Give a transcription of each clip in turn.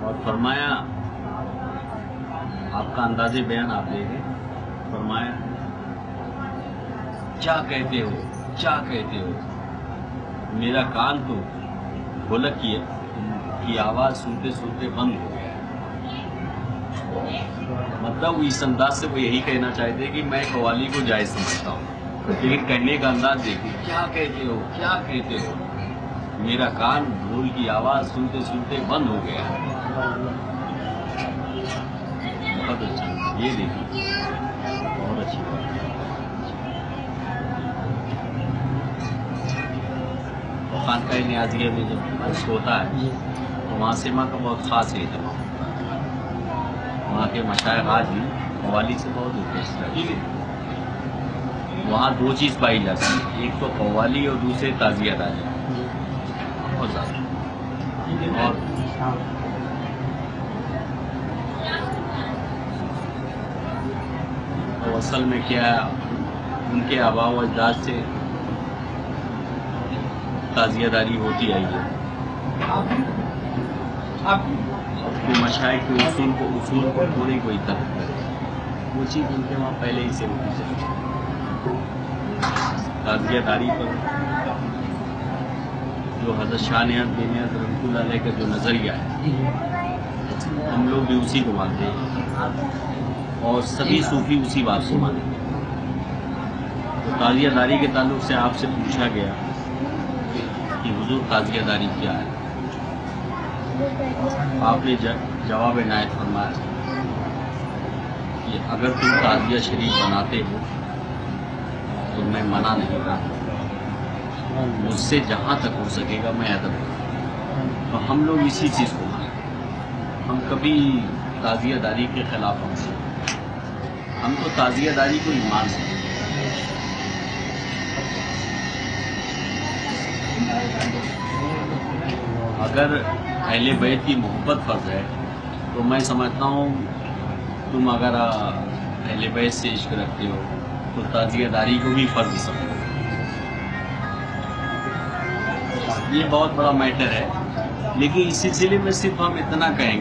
اور فرمایا آپ کا انداز بیان آپ دیکھیں، فرمایا کیا کہتے ہو کیا کہتے ہو، میرا کان تو ڈھولک کی آواز سنتے سنتے بند ہو گیا ہے۔ مطلب اس انداز سے وہ یہی کہنا چاہتے کہ میں قوالی کو جائز سمجھتا ہوں، لیکن کہنے کا انداز دیکھیں، کیا کہتے ہو کیا کہتے ہو، میرا کان ڈھول کی آواز سنتے سنتے بند ہو گیا ہے۔ بہت اچھا، یہ دیکھیں بہت اچھی بات ہے۔ خانقاہ نیازیہ میں جب مشق ہوتا ہے تو وہاں سے ماں کا بہت خاص اہتمام ہوتا ہے، وہاں کے مشائخ آج بھی قوالی سے بہت انٹرسٹ رکھتے ہیں۔ وہاں دو چیز پائی جاتی ہے، ایک تو قوالی اور دوسرے تعزیہ داری، بہت زیادہ۔ اور اصل میں کیا ان کے آباء و اجداد سے تعزیہ داری ہوتی آئی ہے، تو مشائخ کے اصول کو تھوڑی کوئی ترک کرے، وہ چیز ان کے وہاں پہلے ہی سے ہوتی چلی۔ تعزیہ داری پر جو حضرت شاہ نیاز بے نیاز رحمۃ اللہ علیہ کا جو نظریہ ہے، ہم لوگ بھی اسی کو مانتے ہیں اور سبھی صوفی اسی بات کو مانتے ہیں۔ تو تعزیہ داری کے تعلق سے آپ سے پوچھا گیا کہ حضور تعزیہ داری کیا ہے، آپ نے جواب عنایت فرمایا کہ اگر تم تعزیہ شریف بناتے ہو تو میں منع نہیں کرتا، مجھ سے جہاں تک ہو سکے گا میں ادب کروں۔ تو ہم لوگ اسی چیز کو مانتے ہیں، ہم کبھی تعزیہ داری کے خلاف نہیں، ہم تو تعزیہ داری کو ایمان سمجھتے ہیں۔ اگر اہل بیت کی محبت فرض ہے تو میں سمجھتا ہوں تم اگر اہل بیت سے عشق رکھتے ہو تو تعزیہ داری کو بھی فرض سمجھو۔ یہ بہت بڑا میٹر ہے، لیکن اس سلسلے میں صرف ہم اتنا کہیں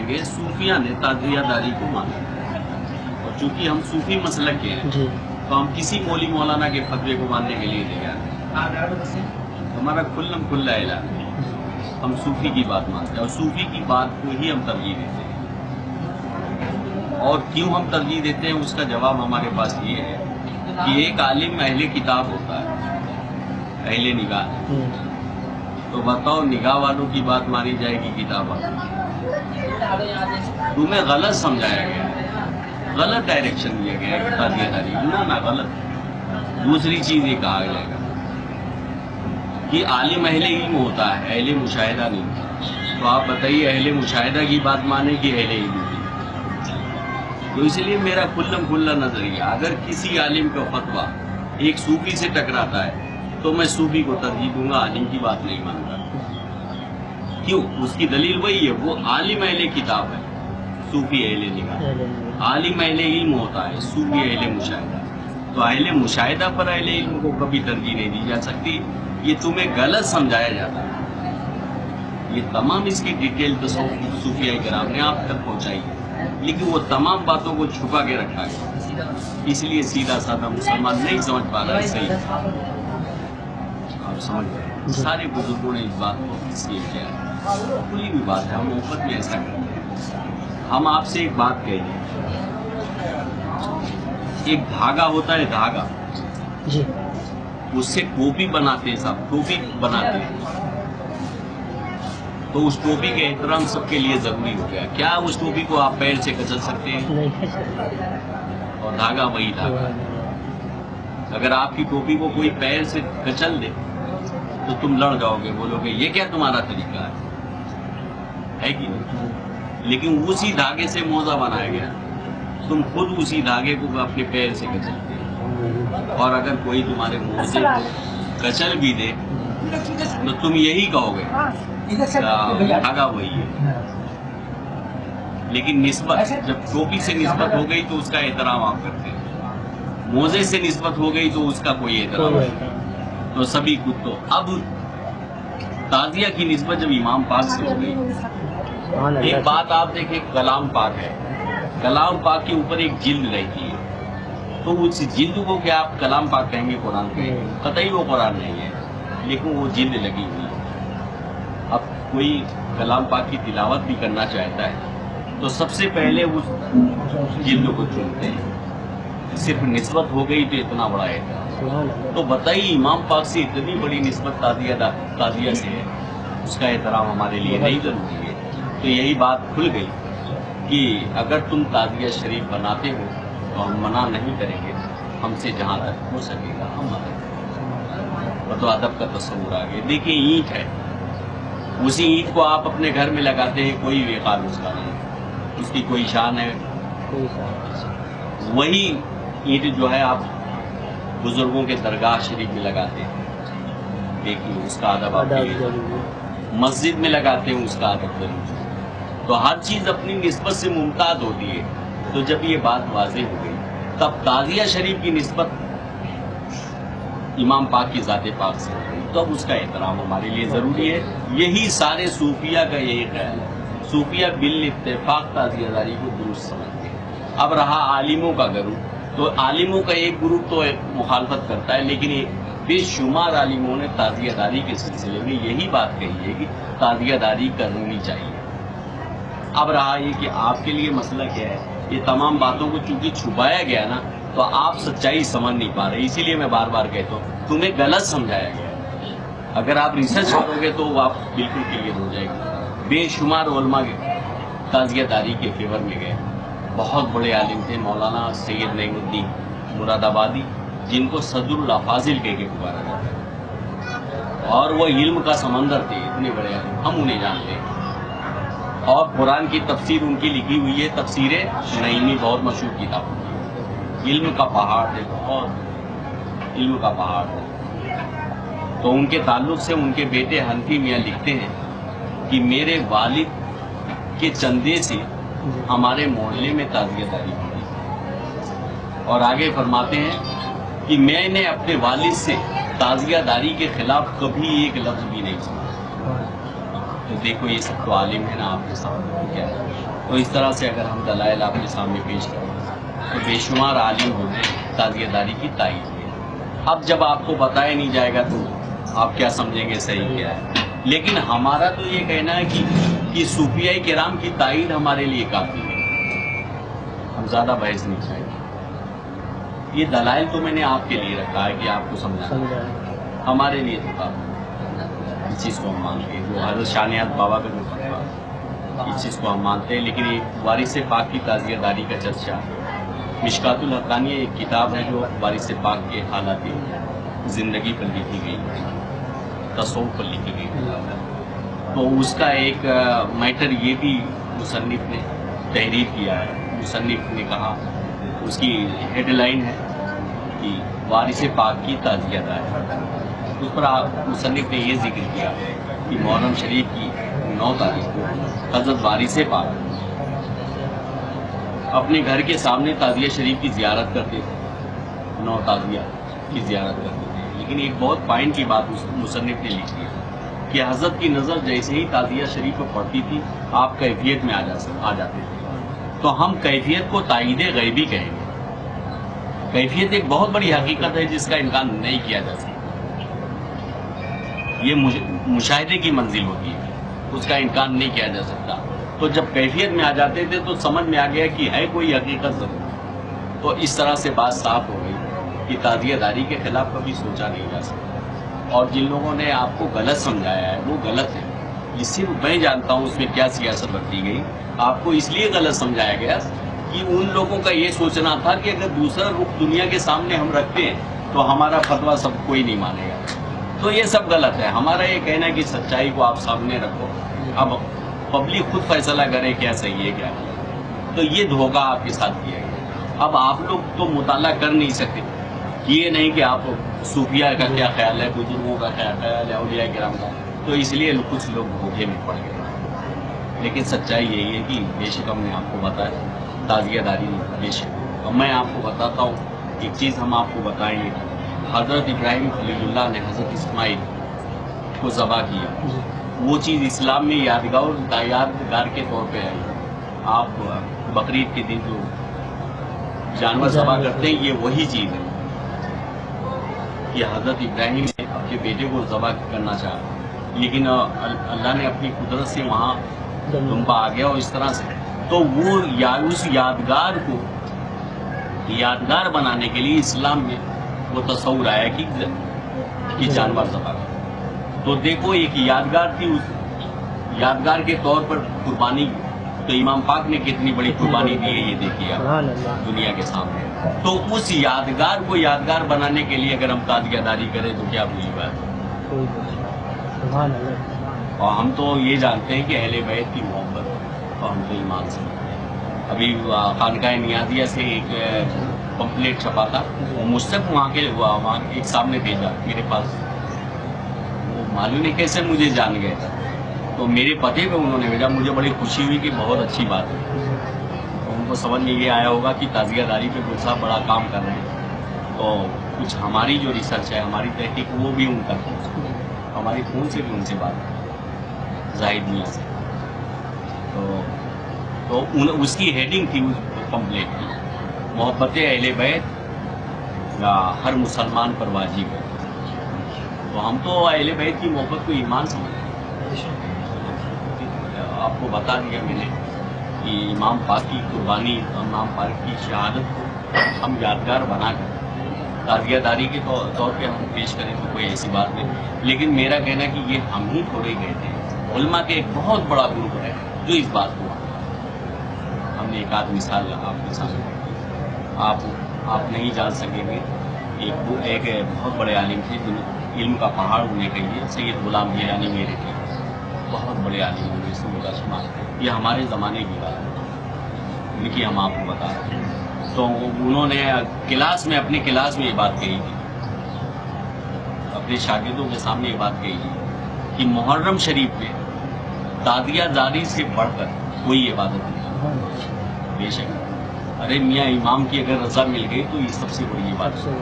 گے صوفیہ نے تعزیہ داری کو مانا، اور چونکہ ہم صوفی مسلک کے ہیں تو ہم کسی مولی مولانا کے فتوے کو ماننے کے لیے تیار ہیں۔ ہمارا کھلم کھلا اعلان ہے، ہم صوفی کی بات مانتے ہیں اور صوفی کی بات کو ہی ہم ترجیح دیتے ہیں۔ اور کیوں ہم ترجیح دیتے ہیں اس کا جواب ہمارے پاس یہ ہے کہ ایک عالم اہل کتاب ہوتا ہے، اہل نگاہ، تو بتاؤ نگاہ والوں کی بات مانی جائے گی کتاب والوں؟ تمہیں غلط سمجھایا گیا ہے، غلط ڈائریکشن دیا گیا ہے، تعزیہ داری نہ غلط۔ دوسری چیز یہ کہا جائے گا کہ عالم اہل علم ہوتا ہے، اہل مشاہدہ نہیں۔ تو آپ بتائیے اہل مشاہدہ کی بات مانے کہ اہل علم کی؟ تو اس لیے میرا کھلم کھلا نظریہ، اگر کسی عالم کا فتویٰ ایک صوفی سے ٹکراتا ہے تو میں صوفی کو ترجیح دوں گا، عالم کی بات نہیں مانتا۔ کیوں؟ اس کی دلیل وہی ہے، وہ عالم اہل کتاب ہے، صوفی اہل نگاہ۔ عالم اہل علم ہوتا ہے، صوفی اہل مشاہدہ۔ تو اہل مشاہدہ پر اہل علم کو کبھی ترجیح نہیں دی جا سکتی، یہ تمہیں غلط سمجھایا جاتا ہے۔ یہ تمام اس کی ڈیٹیل تصوف صوفیہ کرام نے آپ تک پہنچائی ہے، لیکن وہ تمام باتوں کو چھپا کے رکھا گیا، اس لیے سیدھا سادہ مسلمان نہیں سمجھ پا رہا ہے۔ صحیح آپ سمجھ گئے، سارے بزرگوں نے اس بات کو تسلیم کیا ہے، کھلی بھی بات ہے، ہم محبت میں ایسا کرتے ہیں۔ ہم آپ سے ایک بات کہیں گے، ایک دھاگا ہوتا ہے، دھاگا جی اس سے ٹوپی بناتے ہیں، صاحب ٹوپی بناتے ہیں، تو اس ٹوپی کے احترام سب کے لیے ضروری ہو گیا۔ کیا اس ٹوپی کو آپ پیر سے کچل سکتے ہیں؟ اور دھاگا وہی دھاگا ہے۔ اگر آپ کی ٹوپی کو کوئی پیر سے کچل دے تو تم لڑ جاؤ گے، بولو گے یہ کیا تمہارا طریقہ ہے کہ نہیں؟ لیکن اسی دھاگے سے موزہ بنایا گیا، تم خود اسی دھاگے کو اپنے پیر سے کچلتے ہو، اور اگر کوئی تمہارے موزے کو کچل بھی دے تو تم یہی کہو گے دھاگا وہی ہے۔ لیکن نسبت جب ٹوپی سے نسبت ہو گئی تو اس کا احترام آپ کرتے ہیں، موزے سے نسبت ہو گئی تو اس کا کوئی احترام نہیں۔ تو سبھی کچھ تو اب ताज़िया की निस्बत जब इमाम पाक से हो गई, एक बात आप देखें, कलाम पाक है, कलाम पाक के ऊपर एक जिल्द रहती है, तो उस जिल्द को क्या आप कलाम पाक कहेंगे, कुरान कहेंगे? कतई वो कुरान नहीं है, लेकिन वो जिल्द लगी हुई है। अब कोई कलाम पाक की तिलावत भी करना चाहता है तो सबसे पहले उस जिल्द को चुनते हैं। सिर्फ निस्बत हो गई तो इतना बड़ा है, तो बताइए इमाम पाक से इतनी बड़ी निस्बत ताज़िया से है, उसका एहतराम हमारे लिए नहीं जरूरी है। तो यही बात खुल गई कि अगर तुम ताज़िया शरीफ बनाते हो तो हम मना नहीं करेंगे, हमसे जहाँ तक हो सकेगा हम मना। तो अदब का तस्वुर आ गया। देखिए ईंट है, उसी ईंट को आप अपने घर में लगाते हैं, कोई बेकार उसका नहीं, उसकी कोई शान है। वही ईंट जो है आप बुजुर्गों के दरगाह शरीफ में लगाते हैं, देखिए उसका अदब आप मस्जिद में लगाते हैं, उसका अदब जरूर। तो हर चीज अपनी निस्बत से मुमताज होती है। तो जब ये बात वाज़ेह हो गई, तब ताज़िया शरीफ की निस्बत इमाम पाक की ज़ाते पाक से हो गई, तो अब उसका एहतराम हमारे लिए जरूरी है। यही सारे सूफिया का यही ख्याल है। सूफिया बिल इत्तेफाक ताज़ियादारी को दुरुस्त समझते हैं। अब रहा आलिमों का ग्रुप, तो आलिमों का एक ग्रुप तो मुखालफत करता है, लेकिन बेशुमार आलिमों ने ताज़ियादारी के सिलसिले में यही बात कही है कि ताज़ियादारी करनी चाहिए। अब रहा ये कि आपके लिए मसला क्या है, ये तमाम बातों को चूंकि छुपाया गया ना, तो आप सच्चाई समझ नहीं पा रहे। इसीलिए मैं बार बार कहता हूँ, तुम्हें गलत समझाया गया है। अगर आप रिसर्च करोगे तो आप बिल्कुल क्लियर हो जाएगी। बेशुमार उलमा ताज़ियादारी के फेवर में गए। बहुत बड़े आलिम थे मौलाना सैयद नईमुद्दीन मुरादाबादी, जिनको सदरुल अफाजिल कह के पुकारा जाता है, और वो इल्म का समंदर थे, इतने बड़े आलिम, हम उन्हें जानते हैं। और कुरान की तफसीर उनकी लिखी हुई है, तफसीर नईमी, बहुत मशहूर किताब। इल्म का पहाड़ है, बहुत इल्म का पहाड़ है। तो उनके ताल्लुक से उनके बेटे हनफी मियाँ लिखते हैं कि मेरे वालिद के चंदे से हमारे मोहल्ले में ताज़ियादारी हुई। और आगे फरमाते हैं कि मैंने अपने वालिद से ताज़ियादारी के खिलाफ कभी एक लफ्ज़ भी नहीं सुना। तो देखो ये सब तो आलिम है ना आपके सामने, क्या है। तो इस तरह से अगर हम दलाइल आपके सामने पेश करें तो बेशुमार आलिम होने ताज़ियादारी की तायीद है। अब जब आपको बताया नहीं जाएगा तो आप क्या समझेंगे सही क्या है। लेकिन हमारा तो ये कहना है कि सूफिया किराम की तायीद हमारे लिए काफ़ी है, हम ज़्यादा बहस नहीं चाहेंगे। ये दलाइल तो मैंने आपके लिए रखा है कि आपको समझाना, हमारे लिए तो काफ़ी इस चीज़ को हम मानते हैं। जो हज़रत शाह नियाज़ बाबा का जो फतवा, इस चीज़ को हम मानते हैं। लेकिन एक वारिस पाक की ताज़ियादारी का चर्चा, मिशकातुल हक़ानी एक किताब है जो वारिस पाक के हालात ज़िंदगी पर लिखी गई है, तसव्वुफ़ पर लिखी गई किताब है। तो उसका एक मैटर ये भी मुसन्निफ़ ने तहरीर किया है। मुसन्निफ़ ने कहा, उसकी हेडलाइन है कि वारिस पाक की ताज़ियादारी। उस पर मुसन्निफ़ ने ये जिक्र किया कि मुहर्रम शरीफ की 9 तारीख को हज़रत वारिस पाक अपने घर के सामने ताज़िया शरीफ की ज़ियारत करते थे, 9 ताज़िया की ज़ियारत करते थे। लेकिन एक बहुत पॉइंट की बात मुसन्निफ़ ने लिखी है कि हज़रत की नज़र जैसे ही ताज़िया शरीफ पर पड़ती थी, आप कैफियत में आ जाते थे। तो हम कैफियत को तायीद गैबी कहेंगे। कैफियत एक बहुत बड़ी हकीकत है जिसका इनकार नहीं किया जा सकता। ये मुशाहिदे की मंजिल होती है, उसका इनकार नहीं किया जा सकता। तो जब कैफियत में आ जाते थे तो समझ में आ गया कि है कोई हकीकत जरूर। तो इस तरह से बात साफ हो गई कि ताज़ियादारी के खिलाफ कभी सोचा नहीं जा सकता। और जिन लोगों ने आपको गलत समझाया है वो गलत है। ये सिर्फ मैं जानता हूँ उसमें क्या सियासत बरती गई। आपको इसलिए गलत समझाया गया कि उन लोगों का ये सोचना था कि अगर दूसरा रुख दुनिया के सामने हम रखते हैं तो हमारा फतवा सब कोई नहीं मानेगा। तो ये सब गलत है। हमारा ये कहना है कि सच्चाई को आप सामने रखो, अब पब्लिक खुद फैसला करे क्या सही है क्या नहीं। तो ये धोखा आपके साथ किया गया। अब आप लोग तो मुताला कर नहीं सकते, ये नहीं कि आप सूफिया का क्या ख्याल है, बुजुर्गों का क्या ख्याल है, औलिया किराम का, तो इसलिए कुछ लोग धोखे में पड़ गए। लेकिन सच्चाई यही है कि बेशक हमने आपको बताया ताज़ियादारी बेशक। अब मैं आपको बताता हूँ एक चीज़, हम आपको बताएंगे। हज़रत इब्राहिम खलीलुल्लाह ने हज़रत इस्माइल کو ज़बह किया, वो चीज़ इस्लाम में यादगार के तौर पे आई। आप बकरीद के दिन जो जानवर ज़बह करते हैं, ये वही चीज़ है कि हज़रत इब्राहिम ने अपने बेटे को ज़बह करना चाहा, लेकिन अल्लाह ने अपनी कुदरत से वहाँ दुम्बा आ गया और इस तरह से, तो वो उस यादगार बनाने के लिए इस्लाम में वो तस्वुर आया कि जानवर ज़बह करो। तो देखो, एक यादगार थी, उस यादगार के तौर पर कुर्बानी, तो इमाम पाक ने कितनी बड़ी कुर्बानी दी है, ये देखिए आप दुनिया के सामने। तो उस यादगार को यादगार बनाने के लिए अगर हम ताज़ियादारी करें तो क्या बुरी बात है। और हम तो ये जानते हैं कि अहले बैत की मोहब्बत और हम तो ईमान से। अभी खानकाह नियाज़िया से एक पम्पलेट छपा था, मुझसे वहाँ एक साहब ने भेजा मेरे पास, वो मालूम नहीं कैसे मुझे जान गए था, तो मेरे पते पे उन्होंने भेजा। मुझे बड़ी खुशी हुई कि बहुत अच्छी बात है। तो उनको समझ में ये आया होगा कि ताज़ियादारी पे गुल साहब बड़ा काम कर रहे हैं, तो कुछ हमारी जो रिसर्च है, हमारी तहकीक, वो भी उनका, हमारी फ़ोन से भी उनसे बात है, जाहिद मियाँ से। तो उसकी हेडिंग थी उस पम्पलेट की, मोहब्बत अहले बैत या हर मुसलमान पर वाजिब है। तो हम तो अहले बैत की मोहब्बत को ईमान समझते हैं। आपको बता दिया मैंने कि इमाम पाक की कुर्बानी, इमाम पाक की शहादत को हम यादगार बनाकर ताज़ियादारी के तौर पे हम पेश करें तो कोई ऐसी बात नहीं। लेकिन मेरा कहना है कि ये हम ही थोड़े कहते हैं, उलमा के एक बहुत बड़ा ग्रुप है जो इस बात को हमने एक आध मिसाल आपके सामने, आप नहीं जान सकेंगे। एक बहुत बड़े आलिम थे जिन्हें इल्म का पहाड़ उन्हें कहिए, सैयद गुलाम गिलानी मेरे थे, बहुत बड़े आलिम होंगे इसका शुमार। ये हमारे ज़माने की बात है, इनकी हम आपको बता रहे हैं। तो उन्होंने अपनी क्लास में ये बात कही थी, अपने शागिर्दों के सामने ये बात कही थी कि मुहर्रम शरीफ में ताज़ियादारी से बढ़कर कोई इबादत नहीं। बेशक, अरे मियाँ इमाम की अगर रज़ा मिल गई तो ये सबसे बड़ी इबादत है।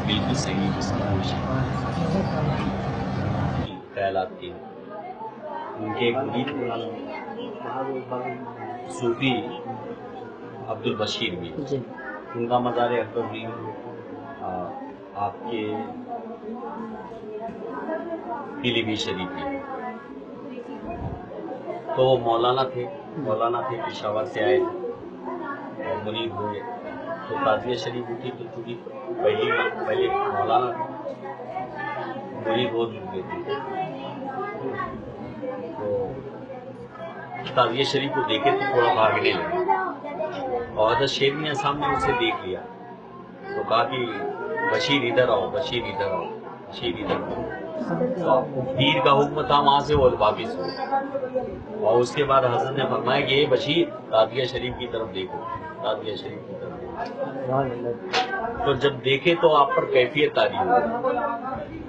बिल्कुल सही ख्यालात की। उनके एक मुरीद सूफी अब्दुल बशीर भी, उनका मज़ार अकबर भी आपके पीलीभीत शरीफ में। तो वो मौलाना थे पेशावर से आए थे, मुरीद हुए, तो ताज़िया शरीफ उठी, तो चूँकि पहले मौलाना थे, मुरीद हो चुके थे, तो ताज़िया शरीफ को देखे तो थोड़ा भागने लगे, और हज़रत शेर मियाँ साहब ने उसे देख लिया, तो कहा कि बशीर इधर आओ, बशीर इधर आओ, बशीर इधर आओ। तो पीर का हुक्म था, वहाँ से वो वापिस हुए, और उसके बाद हज़रत ने फरमाया कि ये बशीर ताज़िया शरीफ की तरफ देखो, ताज़िया शरीफ की तरफ देखो। तो जब देखे तो आप पर कैफियत तारी हुई,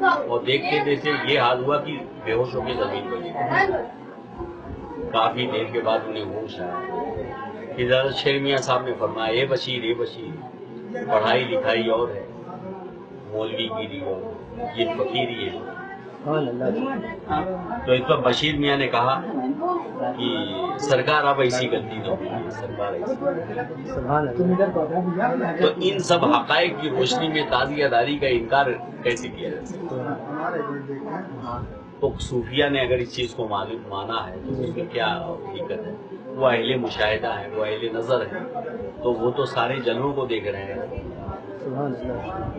और देखते देखते ये हाल हुआ कि बेहोश होकर जमीन पर गिरे। काफी देर के बाद उन्हें होश आया। फिर शेर मियाँ साहब ने फरमाया, ए बशीर, पढ़ाई लिखाई और है, मौलवी गिरी और ये फकीरी है। तो इस पर बशीर मियाँ ने कहा कि सरकार अब ऐसी गलती न होगी, सरकार ऐसी। तो इन सब हकायक की रोशनी में ताज़ियादारी का इनकार कैसे किया जा सकता? तो सूफिया ने अगर इस चीज को माना है तो उसमें क्या हकीकत है? वो अहले मुशाहिदा है, वो अहले नजर है, तो वो तो सारे जलवों को देख रहे हैं।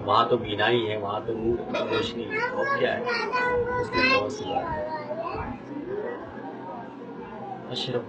वहाँ तो बीनाई है, वहाँ तो नूर रोशनी है, और क्या है उसमें बहुत सी बात है। अशरफ